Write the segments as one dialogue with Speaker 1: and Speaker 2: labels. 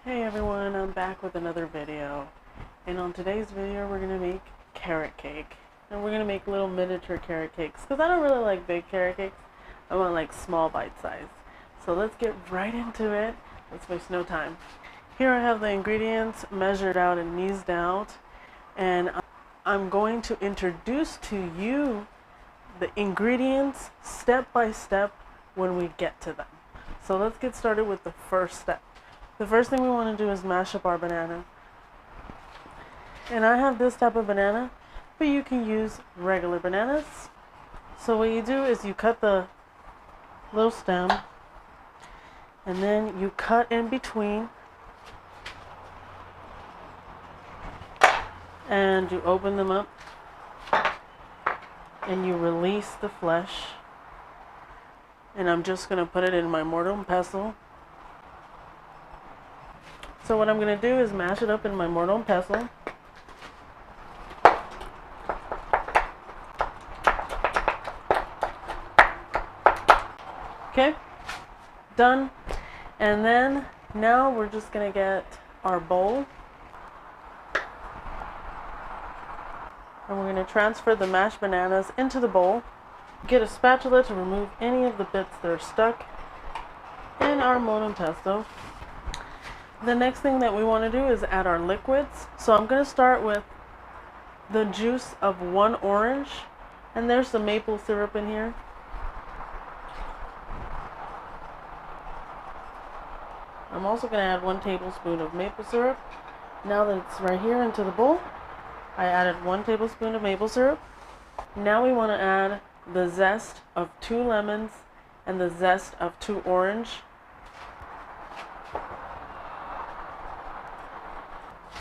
Speaker 1: Hey everyone, I'm back with another video, and on today's video we're going to make carrot cake. And we're going to make little miniature carrot cakes because I don't really like big carrot cakes. I want like small bite size. So let's get right into it. Let's waste no time. Here I have the ingredients measured out and measured out, and I'm going to introduce to you the ingredients step by step when we get to them. So let's get started with the first step. The first thing we want to do is mash up our banana. And I have this type of banana, but you can use regular bananas. So what you do is you cut the little stem, and then you cut in between, and you open them up, and you release the flesh. And I'm just going to put it in my mortar and pestle. So what I'm going to do is mash it up in my mortar and pestle. Okay, done. And then now we're just going to get our bowl. And we're going to transfer the mashed bananas into the bowl. Get a spatula to remove any of the bits that are stuck in our mortar and pestle. The next thing that we want to do is add our liquids. So I'm going to start with the juice of one orange, and there's some maple syrup in here. I'm also going to add 1 tablespoon of maple syrup. Now that it's right here into the bowl, I added 1 tablespoon of maple syrup. Now we want to add the zest of 2 lemons and the zest of 2 orange.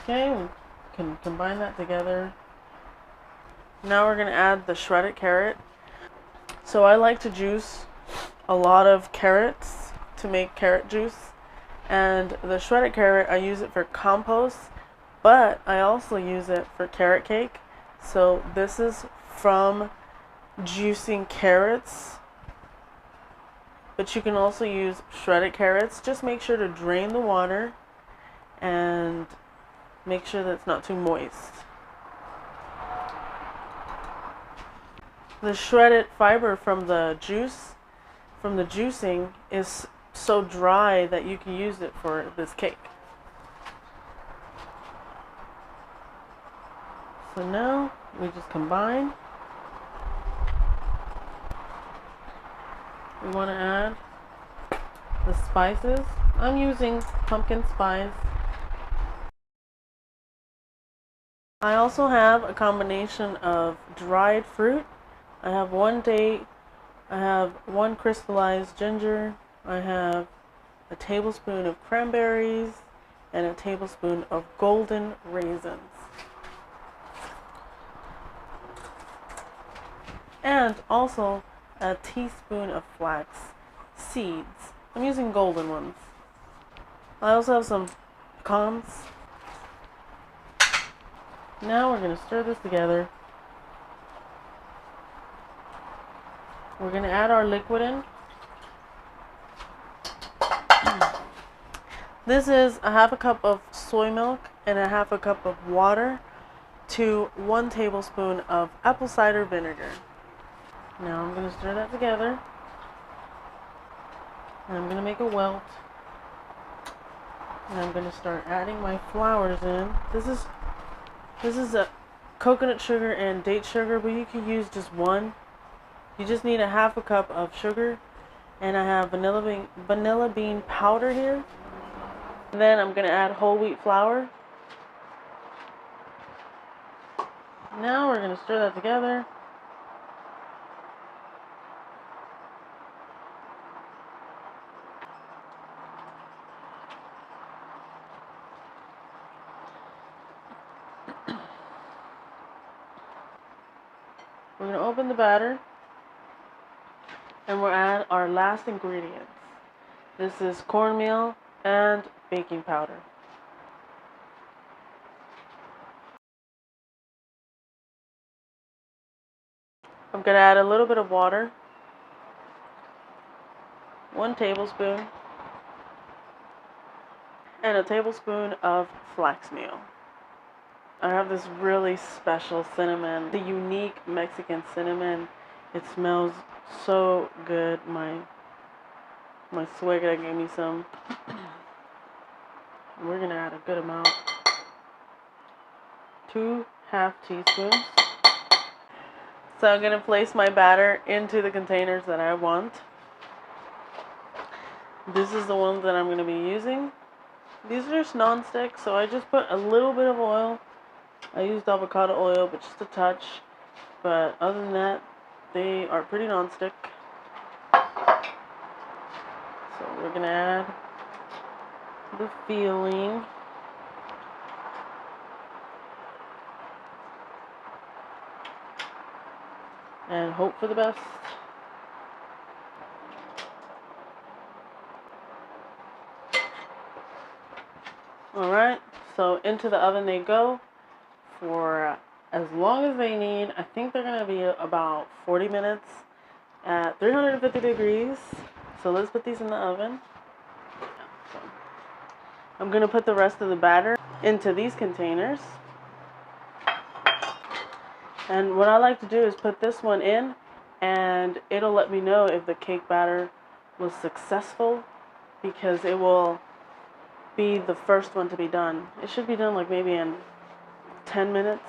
Speaker 1: Okay, we can combine that together. Now we're going to add the shredded carrot. So I like to juice a lot of carrots to make carrot juice. And the shredded carrot, I use it for compost, but I also use it for carrot cake. So this is from juicing carrots, but you can also use shredded carrots. Just make sure to drain the water and make sure that it's not too moist. The shredded fiber from the juice, from the juicing, is so dry that you can use it for this cake. So now we just combine. We want to add the spices. I'm using pumpkin spice. I also have a combination of dried fruit. I have 1 date, I have 1 crystallized ginger, I have a tablespoon of cranberries, and a tablespoon of golden raisins. And also a teaspoon of flax seeds. I'm using golden ones. I also have some pecans. Now we're going to stir this together. We're going to add our liquid in. This is a 1/2 cup of soy milk and a 1/2 cup of water to 1 tablespoon of apple cider vinegar. Now I'm going to stir that together. And I'm going to make a welt. And I'm going to start adding my flours in. This is a coconut sugar and date sugar, but you can use just one. You just need a 1/2 cup of sugar, and I have vanilla bean powder here. And then I'm going to add whole wheat flour. Now we're going to stir that together. We're going to open the batter, and we'll add our last ingredients. This is cornmeal and baking powder. I'm going to add a little bit of water, 1 tablespoon, and a tablespoon of flax meal. I have this really special cinnamon, the unique Mexican cinnamon. It smells so good. My suegra gave me some. We're gonna add a good amount. 2½ teaspoons. So I'm gonna place my batter into the containers that I want. This is the one that I'm gonna be using. These are just non-stick, so I just put a little bit of oil. I used avocado oil, but just a touch. But other than that, they are pretty non-stick. So we're gonna add the filling. And hope for the best. Alright, so into the oven they go for as long as they need. I think they're going to be about 40 minutes at 350 degrees. So let's put these in the oven. So I'm going to put the rest of the batter into these containers. And what I like to do is put this one in, and it'll let me know if the cake batter was successful, because it will be the first one to be done. It should be done like maybe in 10 minutes.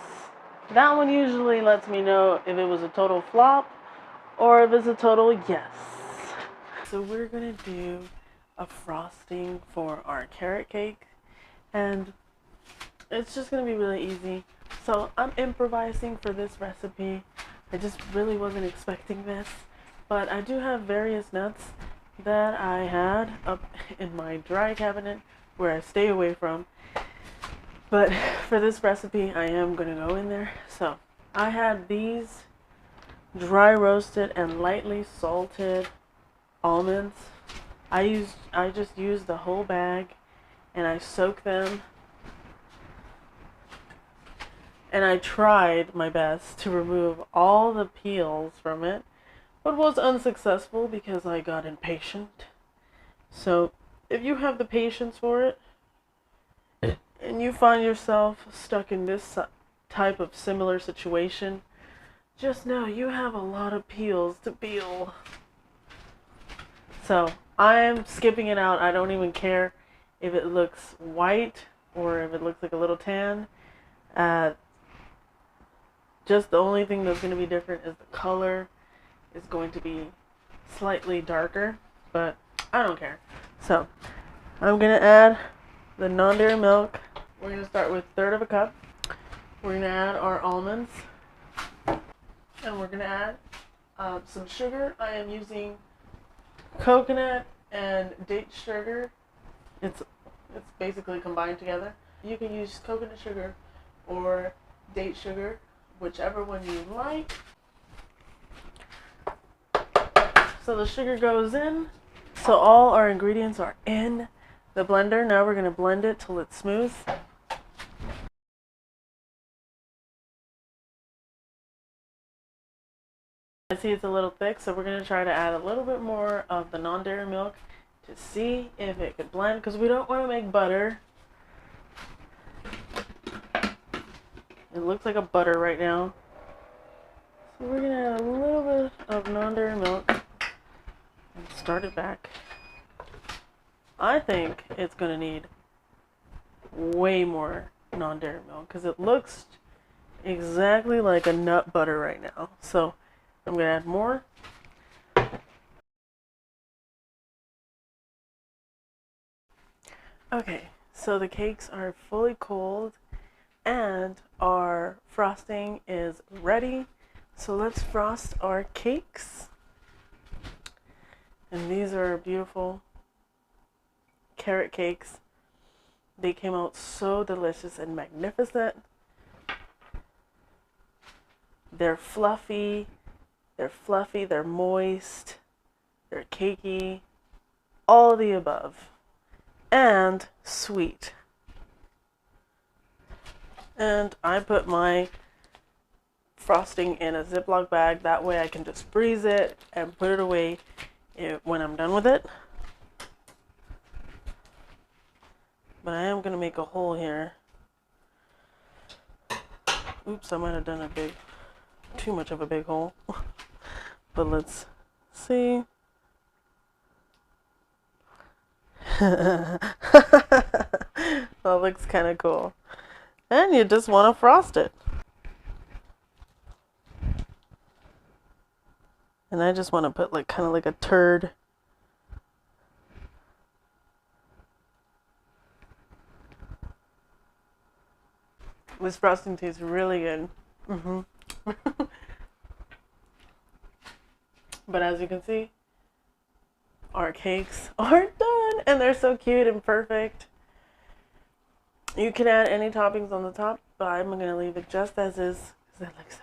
Speaker 1: That one usually lets me know if it was a total flop or if it's a total yes. So we're gonna do a frosting for our carrot cake, and it's just gonna be really easy. So I'm improvising for this recipe. I just really wasn't expecting this, but I do have various nuts that I had up in my dry cabinet where I stay away from. But for this recipe, I am gonna go in there. So I had these dry roasted and lightly salted almonds. I just used the whole bag, and I soaked them. And I tried my best to remove all the peels from it, but was unsuccessful because I got impatient. So if you have the patience for it, and you find yourself stuck in this type of similar situation, just know you have a lot of peels to peel. So I'm skipping it out. I don't even care if it looks white or if it looks like a little tan. Just the only thing that's going to be different is the color is going to be slightly darker, but I don't care. So I'm going to add the non-dairy milk. We're going to start with 1/3 cup. We're going to add our almonds, and we're going to add some sugar. I am using coconut and date sugar. It's basically combined together. You can use coconut sugar or date sugar, whichever one you like. So the sugar goes in. So all our ingredients are in the blender. Now we're going to blend it till it's smooth. I see it's a little thick, so we're going to try to add a little bit more of the non-dairy milk to see if it could blend, because we don't want to make butter. It looks like a butter right now. So we're going to add a little bit of non-dairy milk and start it back. I think it's going to need way more non-dairy milk because it looks exactly like a nut butter right now. So I'm going to add more. Okay, so the cakes are fully cooled and our frosting is ready. So let's frost our cakes. And these are beautiful carrot cakes. They came out so delicious and magnificent. They're fluffy, they're moist, they're cakey, all the above, and sweet. And I put my frosting in a Ziploc bag, that way I can just freeze it and put it away when I'm done with it. But I am going to make a hole here. Oops, I might have done too much of a big hole. But let's see. That looks kind of cool. And you just want to frost it. And I just want to put like kind of like a turd. This frosting tastes really good. But as you can see, our cakes are done, and they're so cute and perfect. You can add any toppings on the top, but I'm gonna leave it just as is because it looks so